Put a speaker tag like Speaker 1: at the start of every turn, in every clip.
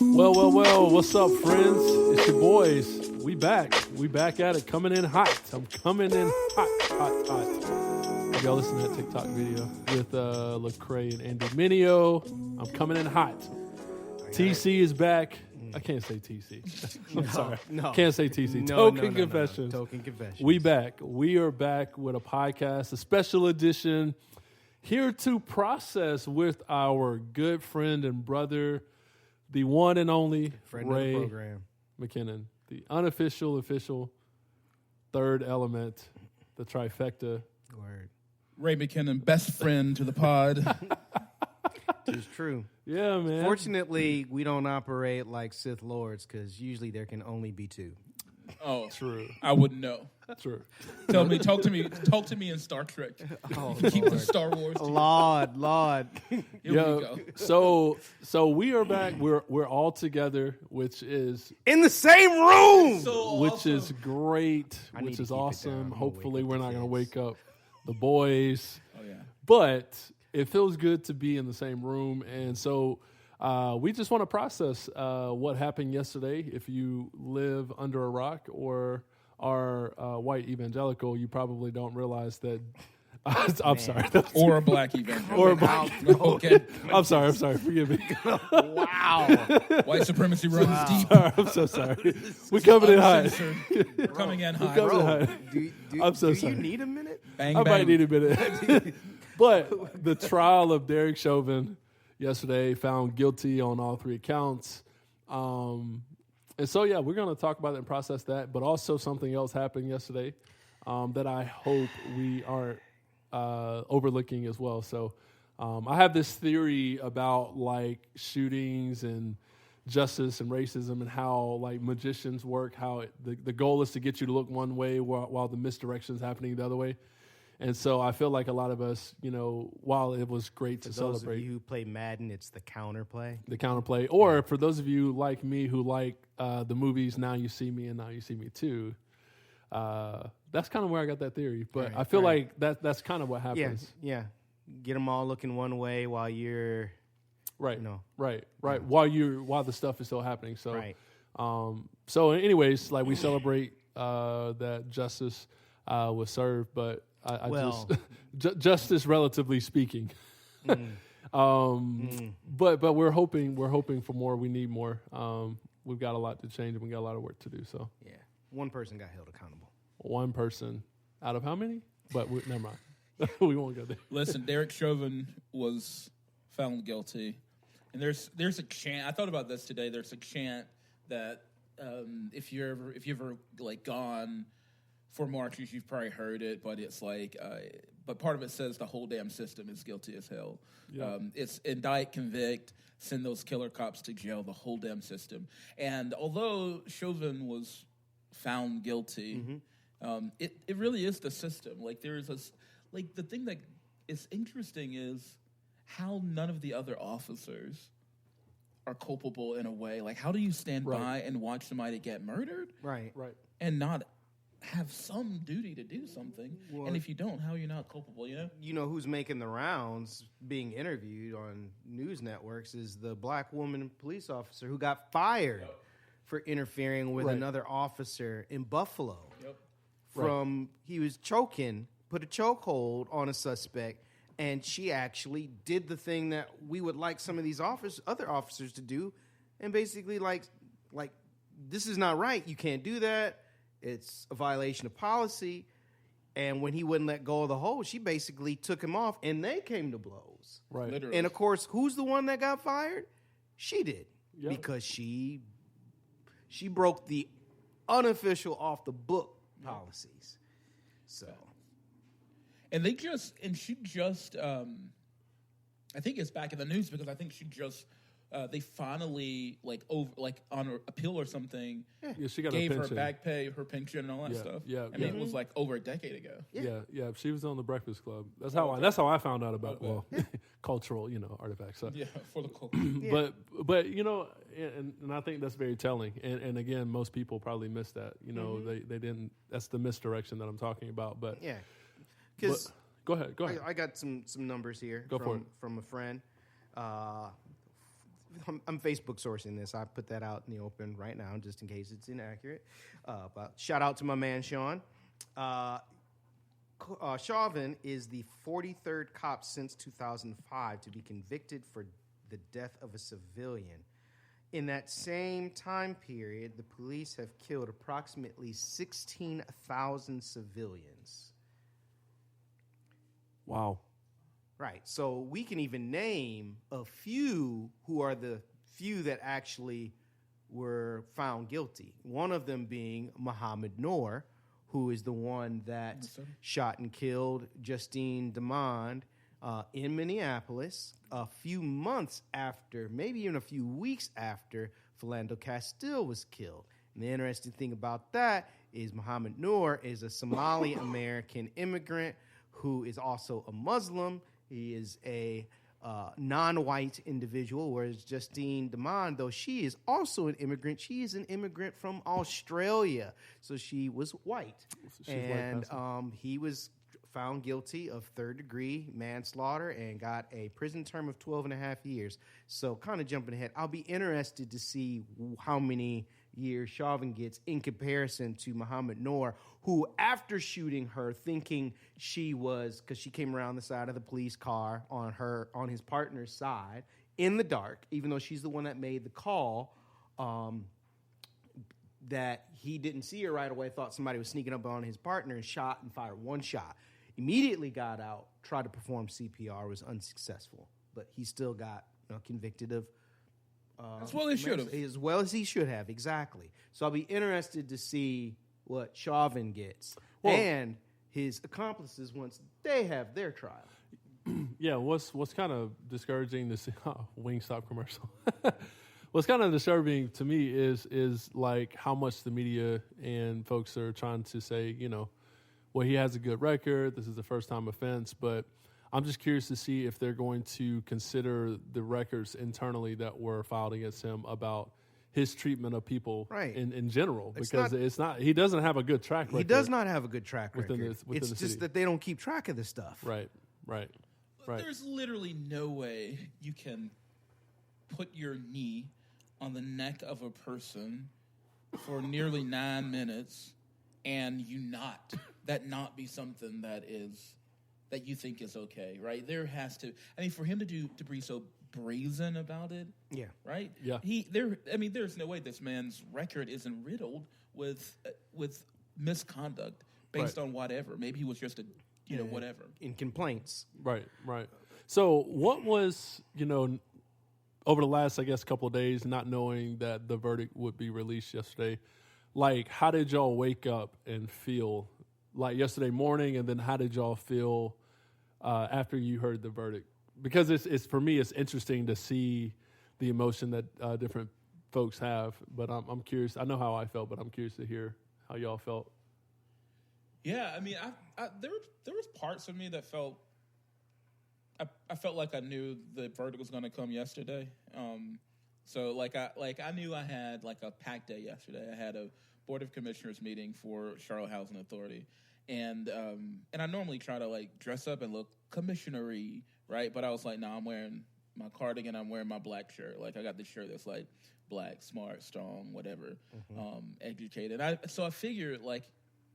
Speaker 1: Well, what's up, friends? It's your boys. We back at it, coming in hot. I'm coming in hot. If y'all listen to that TikTok video with Lecrae and Andy Mineo, I'm coming in hot. TC is back. I can't say TC. I'm sorry.
Speaker 2: No.
Speaker 1: Can't say TC.
Speaker 2: No,
Speaker 1: Token Confessions.
Speaker 2: Token Confessions.
Speaker 1: We back. We are back with a podcast, a special edition, here to process with our good friend and brother, the one and only
Speaker 2: Friend
Speaker 1: Ray
Speaker 2: of the program.
Speaker 1: McKinnon, the unofficial, official third element, the trifecta.
Speaker 2: Word.
Speaker 3: Ray McKinnon, best friend to the pod.
Speaker 2: It's true.
Speaker 1: Yeah, man.
Speaker 2: Fortunately, we don't operate like Sith Lords because usually there can only be two.
Speaker 3: Oh,
Speaker 1: True.
Speaker 3: I wouldn't know.
Speaker 1: True.
Speaker 3: Talk to me in Star Trek.
Speaker 2: Oh,
Speaker 3: Keep the Star Wars.
Speaker 2: Lord.
Speaker 3: Here we go.
Speaker 1: So we are back. We're all together, which is
Speaker 2: In the same room!
Speaker 1: which is great,
Speaker 2: I need
Speaker 1: which
Speaker 2: to
Speaker 1: is
Speaker 2: keep it
Speaker 1: awesome.
Speaker 2: down. I'm gonna
Speaker 1: Hopefully,
Speaker 2: wake
Speaker 1: we're
Speaker 2: up
Speaker 1: not
Speaker 2: the
Speaker 1: going to
Speaker 2: kids.
Speaker 1: wake up the boys,
Speaker 3: Oh, yeah.
Speaker 1: but it feels good to be in the same room. And so we just want to process what happened yesterday. If you live under a rock or are white evangelical, you probably don't realize that. I'm sorry.
Speaker 3: Or a black evangelical.
Speaker 1: Or a black.
Speaker 3: Okay.
Speaker 1: I'm sorry. Forgive me.
Speaker 2: Wow.
Speaker 3: White supremacy runs deep.
Speaker 1: I'm so sorry. We're coming in hot.
Speaker 3: Uncensored. Coming in hot.
Speaker 1: coming in
Speaker 2: Bro,
Speaker 1: hot.
Speaker 2: do
Speaker 1: I'm so
Speaker 2: do
Speaker 1: sorry.
Speaker 2: you need a minute?
Speaker 3: Bang,
Speaker 1: I
Speaker 3: bang.
Speaker 1: might need a minute. But the trial of Derek Chauvin yesterday found guilty on all three accounts. And so, yeah, we're going to talk about it and process that. But also something else happened yesterday that I hope we aren't overlooking as well. So I have this theory about, like, shootings and justice and racism and how, like, magicians work, how the goal is to get you to look one way while the misdirection is happening the other way. And so I feel like a lot of us, you know, while it was great to
Speaker 2: For those
Speaker 1: celebrate
Speaker 2: of you who play Madden, it's the counterplay.
Speaker 1: the counterplay, or for those of you like me who like the movies Now You See Me and Now You See Me Too, that's kind of where I got that theory. But
Speaker 2: Right,
Speaker 1: I feel
Speaker 2: right.
Speaker 1: like that's kind of what happens.
Speaker 2: Yeah. Get them all looking one way while you're,
Speaker 1: Right,
Speaker 2: No.
Speaker 1: right. While the stuff is still happening. So,
Speaker 2: right.
Speaker 1: So anyways, like, we celebrate that justice was served, but I
Speaker 2: Well.
Speaker 1: just justice, relatively speaking. But we're hoping for more. We need more. We've got a lot to change, and we got a lot of work to do. So,
Speaker 2: Yeah. One person got held accountable.
Speaker 1: one person out of how many? But never mind. We won't go there.
Speaker 3: Listen, Derek Chauvin was found guilty, and there's a chant. I thought about this today. There's a chant that if you ever like gone for marches, you've probably heard it, but it's like, but part of it says the whole damn system is guilty as hell.
Speaker 1: Yeah.
Speaker 3: It's indict, convict, send those killer cops to jail, the whole damn system. And although Chauvin was found guilty, it really is the system. Like, there's a, like, the thing that is interesting is how none of the other officers are culpable in a way. Like, how do you stand
Speaker 1: Right.
Speaker 3: by and watch somebody get murdered
Speaker 2: Right.
Speaker 3: and not have some duty to do something?
Speaker 2: Well,
Speaker 3: and if you don't, how are you not culpable, you know?
Speaker 2: You know who's making the rounds, being interviewed on news networks, is the black woman police officer who got fired for interfering with
Speaker 1: Right.
Speaker 2: another officer in Buffalo.
Speaker 3: Yep.
Speaker 2: He was choking, put a chokehold on a suspect, and she actually did the thing that we would like some of these other officers to do, and basically like this is not right. You can't do that. It's a violation of policy. And when he wouldn't let go of the hold, she basically took him off, and they came to blows.
Speaker 1: Right.
Speaker 3: Literally.
Speaker 2: And of course, who's the one that got fired? She did.
Speaker 1: Yep.
Speaker 2: Because she broke the unofficial off the book policies. So
Speaker 3: And she just, I think it's back in the news because I think she just, they finally, like on her appeal or something,
Speaker 1: Yeah, she got
Speaker 3: gave
Speaker 1: a
Speaker 3: her
Speaker 1: pension.
Speaker 3: back pay, her pension, and all that
Speaker 1: Yeah,
Speaker 3: stuff.
Speaker 1: yeah,
Speaker 3: I mean,
Speaker 1: yeah.
Speaker 3: it was like over a decade ago.
Speaker 1: Yeah. She was on the Breakfast Club. That's how I found out about cultural, artifacts. So.
Speaker 3: Yeah, for the cult.
Speaker 1: But and I think that's very telling. And again, most people probably missed that. They didn't. That's the misdirection that I'm talking about. But
Speaker 2: yeah, because
Speaker 1: go ahead.
Speaker 2: I got some numbers here
Speaker 1: Go for it.
Speaker 2: from a friend. I'm Facebook sourcing this. I put that out in the open right now, just in case it's inaccurate. But shout out to my man Sean. Chauvin is the 43rd cop since 2005 to be convicted for the death of a civilian. In that same time period, the police have killed approximately 16,000 civilians.
Speaker 1: Wow.
Speaker 2: Right. So we can even name a few who are the few that actually were found guilty. One of them being Muhammad Noor, who is the one that shot and killed Justine Demond in Minneapolis a few months after, maybe even a few weeks after, Philando Castile was killed. And the interesting thing about that is Muhammad Noor is a Somali-American immigrant who is also a Muslim. He is a non-white individual, whereas Justine Demond, though she is also an immigrant, she is an immigrant from Australia. So she was white.
Speaker 1: So
Speaker 2: He was found guilty of third-degree manslaughter and got a prison term of 12 and a half years. So kind of jumping ahead, I'll be interested to see how many years Chauvin gets in comparison to Muhammad Noor, who, after shooting her, thinking she was, because she came around the side of the police car on his partner's side in the dark, even though she's the one that made the call, that he didn't see her right away, thought somebody was sneaking up on his partner, and shot and fired one shot. Immediately got out, tried to perform CPR, was unsuccessful, but he still got convicted of
Speaker 3: as well as should have.
Speaker 2: As well as he should have, exactly. So I'll be interested to see what Chauvin gets and his accomplices once they have their trial.
Speaker 1: Yeah, what's kind of discouraging to see Wingstop commercial. What's kind of disturbing to me is like how much the media and folks are trying to say, well, he has a good record. This is the first time offense, but I'm just curious to see if they're going to consider the records internally that were filed against him about his treatment of people in general, because it's not he doesn't have a good track record.
Speaker 2: He does not have a good track record.
Speaker 1: Within
Speaker 2: it's
Speaker 1: the
Speaker 2: just
Speaker 1: city.
Speaker 2: that they don't keep track of this stuff.
Speaker 1: Right.
Speaker 3: There's literally no way you can put your knee on the neck of a person for nearly 9 minutes and that not be something that you think is okay, right? There has to, for him to be so brazen about it, right?
Speaker 1: Yeah.
Speaker 3: There's no way this man's record isn't riddled with misconduct based on whatever. Maybe he was just whatever.
Speaker 2: In complaints.
Speaker 1: Right. So what was, over the last, I guess, couple of days, not knowing that the verdict would be released yesterday, like, how did y'all wake up and feel, like, yesterday morning, and then how did y'all feel after you heard the verdict? Because it's for me, it's interesting to see the emotion that different folks have. But I'm curious. I know how I felt, but I'm curious to hear how y'all felt.
Speaker 3: Yeah, there was parts of me that felt. I felt like I knew the verdict was going to come yesterday. So I knew I had like a packed day yesterday. I had a Board of Commissioners meeting for Charlotte Housing Authority. And I normally try to like dress up and look commissioner-y, right? But I was like, I'm wearing my cardigan, I'm wearing my black shirt. Like, I got this shirt that's like black, smart, strong, whatever, educated. So I figured like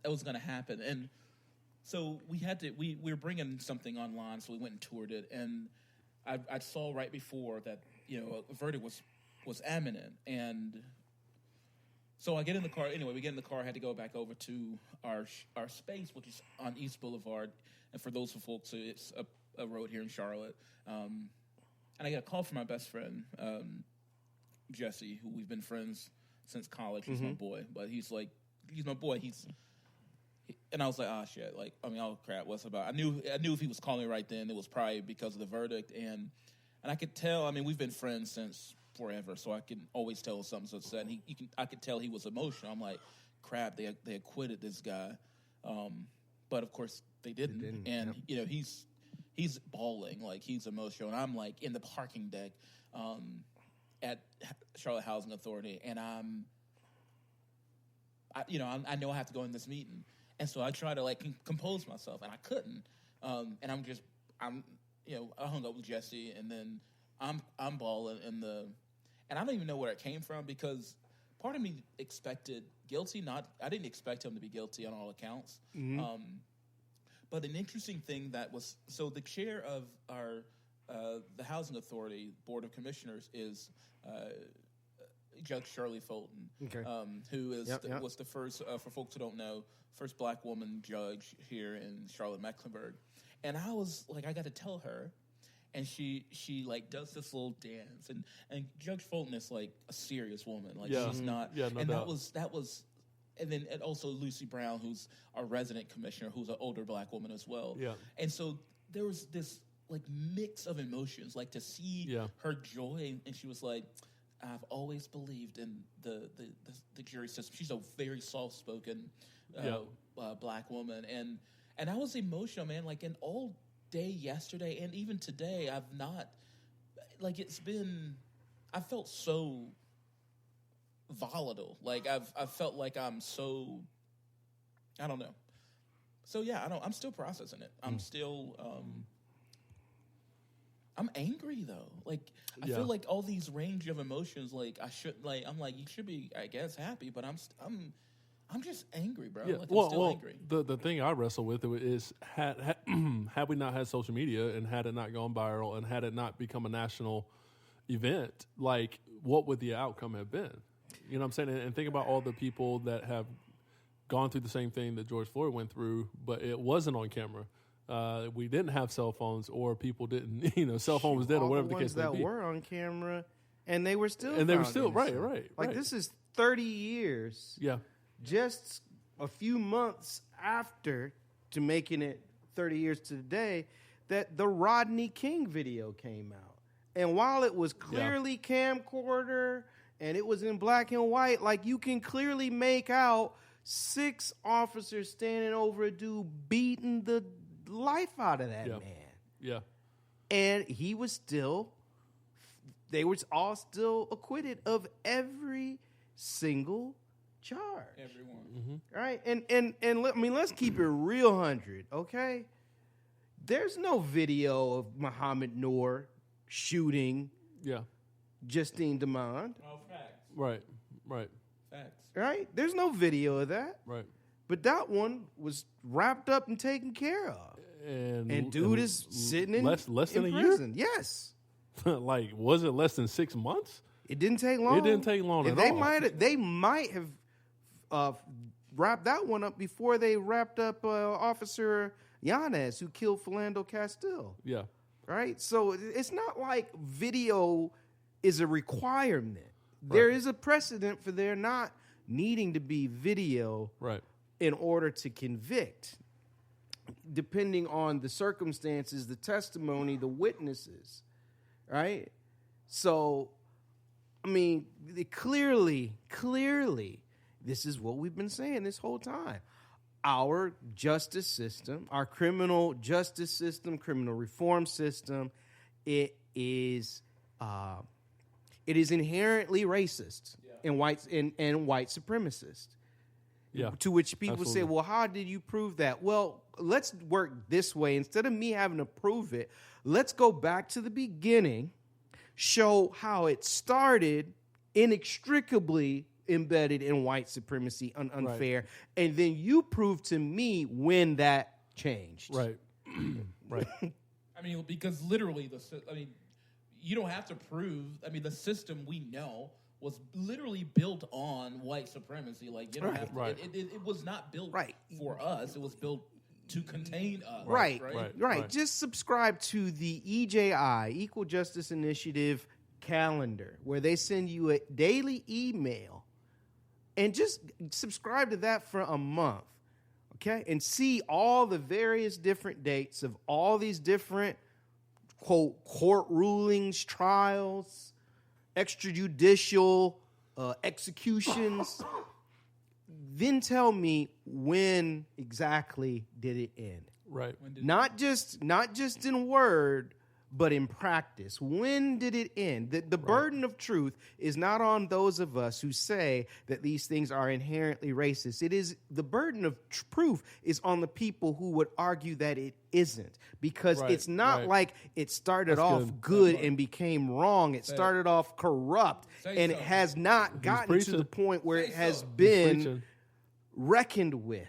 Speaker 3: that was going to happen. And so we were bringing something online, so we went and toured it. And I saw right before that, a verdict was imminent. And so I get in the car. Anyway, we get in the car. I had to go back over to our space, which is on East Boulevard. And for those folks, it's a road here in Charlotte. And I get a call from my best friend, Jesse, who we've been friends since college. He's my boy. But he's my boy. And I was like, oh, shit. Like, oh, crap, what's about? I knew if he was calling right then, it was probably because of the verdict. And I could tell, we've been friends since forever, so I can always tell if something's upset. And I could tell he was emotional. I'm like, crap, they acquitted this guy. But, of course, they didn't. And, he's bawling, like, he's emotional. And I'm, like, in the parking deck at Charlotte Housing Authority, and I know I have to go in this meeting. And so I try to, like, compose myself, and I couldn't. And I hung up with Jesse, and then I'm balling and I don't even know where it came from because part of me expected guilty. I didn't expect him to be guilty on all accounts. But an interesting thing that was the chair of the Housing Authority Board of Commissioners is Judge Shirley Fulton, who is was the first, for folks who don't know, first black woman judge here in Charlotte-Mecklenburg. And I was like, I got to tell her. And she like does this little dance, and Judge Fulton is like a serious woman, like she's not. Yeah, no doubt. that was, and then and also Lucy Brown, who's our resident commissioner, who's an older black woman as well. Yeah, and so there was this like mix of emotions, like to see her joy, and she was like, "I've always believed in the jury system." She's a very soft spoken black woman, and I was emotional, man. Like in all day yesterday and even today, I've not like I felt so volatile. Like I've felt like I'm so, I don't know. So yeah, I'm still processing it. I'm still I'm angry though. Like I feel like all these range of emotions. Like I'm like you should be, I guess, happy, but I'm just angry, bro.
Speaker 1: Yeah.
Speaker 3: Like, I'm still angry.
Speaker 1: The thing I wrestle with is had we not had social media and had it not gone viral and had it not become a national event, like what would the outcome have been? You know what I'm saying? And think about all the people that have gone through the same thing that George Floyd went through, but it wasn't on camera. We didn't have cell phones, or people didn't, cell phone was dead, or whatever the case may be.
Speaker 2: That were on camera, and they were still
Speaker 1: right.
Speaker 2: Like this is 30 years.
Speaker 1: Yeah.
Speaker 2: Just a few months after to making it 30 years to the day that the Rodney King video came out. And while it was clearly camcorder and it was in black and white, like you can clearly make out 6 officers standing over a dude beating the life out of that man.
Speaker 1: Yeah.
Speaker 2: And they were all still acquitted of every single charge.
Speaker 3: Everyone.
Speaker 2: Right? And let's keep it real 100, okay? There's no video of Muhammad Noor shooting Justine Demond.
Speaker 3: Oh, facts.
Speaker 1: Right.
Speaker 3: Facts.
Speaker 2: Right? There's no video of that.
Speaker 1: Right.
Speaker 2: But that one was wrapped up and taken care of. And dude is sitting in
Speaker 1: less than
Speaker 2: in
Speaker 1: a
Speaker 2: prison.
Speaker 1: year?
Speaker 2: Yes.
Speaker 1: Like, was it less than 6 months?
Speaker 2: It didn't take long.
Speaker 1: It didn't take long at all.
Speaker 2: They might have wrapped that one up before they wrapped up Officer Yanez, who killed Philando Castile.
Speaker 1: Yeah.
Speaker 2: Right? So it's not like video is a requirement.
Speaker 1: Right.
Speaker 2: There is a precedent for there not needing to be video in order to convict, depending on the circumstances, the testimony, the witnesses. Right? So, I mean, clearly, this is what we've been saying this whole time. Our justice system, our criminal justice system, criminal reform system, it is inherently racist and white supremacist.
Speaker 1: Yeah.
Speaker 2: To which people say, well, how did you prove that? Well, let's work this way. Instead of me having to prove it, let's go back to the beginning, show how it started inextricably embedded in white supremacy, unfair, and then you prove to me when that changed.
Speaker 1: Right.
Speaker 3: I mean, because literally, you don't have to prove. I mean, the system we know was literally built on white supremacy. Like, you don't have to. It was not built for us. It was built to contain us.
Speaker 2: Right. Just subscribe to the EJI, Equal Justice Initiative calendar, where they send you a daily email, and just subscribe to that for a month, okay? And see all the various different dates of all these different, quote, court rulings, trials, extrajudicial executions. Then tell me when exactly did it end.
Speaker 1: Right.
Speaker 2: Not just in word, but in practice, when did it end? The burden of truth is not on those of us who say that these things are inherently racist. It is the burden of proof is on the people who would argue that it isn't, because it's not like it started off good and became wrong. It started off corrupt, and it has not gotten to the point where it has been reckoned with.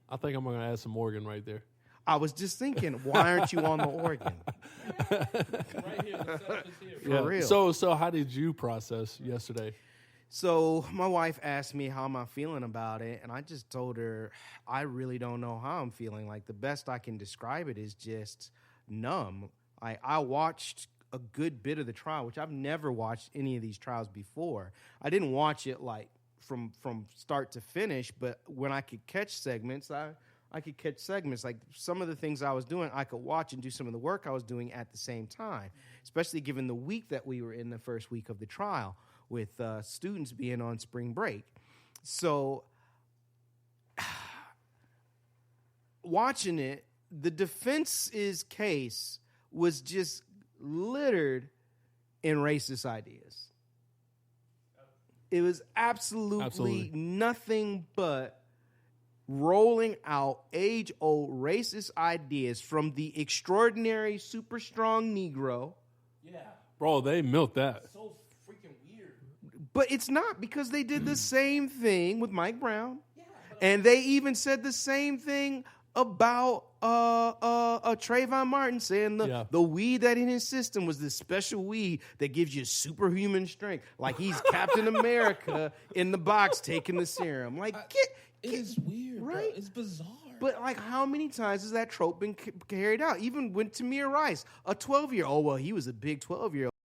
Speaker 1: I think I'm going to add some organ right there.
Speaker 2: I was just thinking, why aren't you on the organ?
Speaker 3: Right here, the setup is here.
Speaker 2: For real.
Speaker 1: So how did you process yesterday?
Speaker 2: So my wife asked me how am I feeling about it, and I just told her I really don't know how I'm feeling. Like, the best I can describe it is just numb. I watched a good bit of the trial, which I've never watched any of these trials before. I didn't watch it like from start to finish, but when I could catch segments, I could catch segments. Like, some of the things I was doing, I could watch and do some of the work I was doing at the same time, especially given the week that we were in, the first week of the trial, with students being on spring break. So watching it, the defense's case was just littered in racist ideas. It was absolutely nothing but rolling out age-old racist ideas from the extraordinary, super strong Negro.
Speaker 3: Yeah.
Speaker 1: Bro, they milked that.
Speaker 3: So freaking weird.
Speaker 2: But it's not, because they did the same thing with Mike Brown. Yeah, and they even said the same thing about Trayvon Martin, saying the weed that in his system was this special weed that gives you superhuman strength. Like he's Captain America in the box taking the serum. Like,
Speaker 3: it is weird,
Speaker 2: right?
Speaker 3: Bro. It's bizarre.
Speaker 2: But like, how many times has that trope been carried out? Even with Tamir Rice, a 12-year-old. Oh, well, he was a big 12-year-old.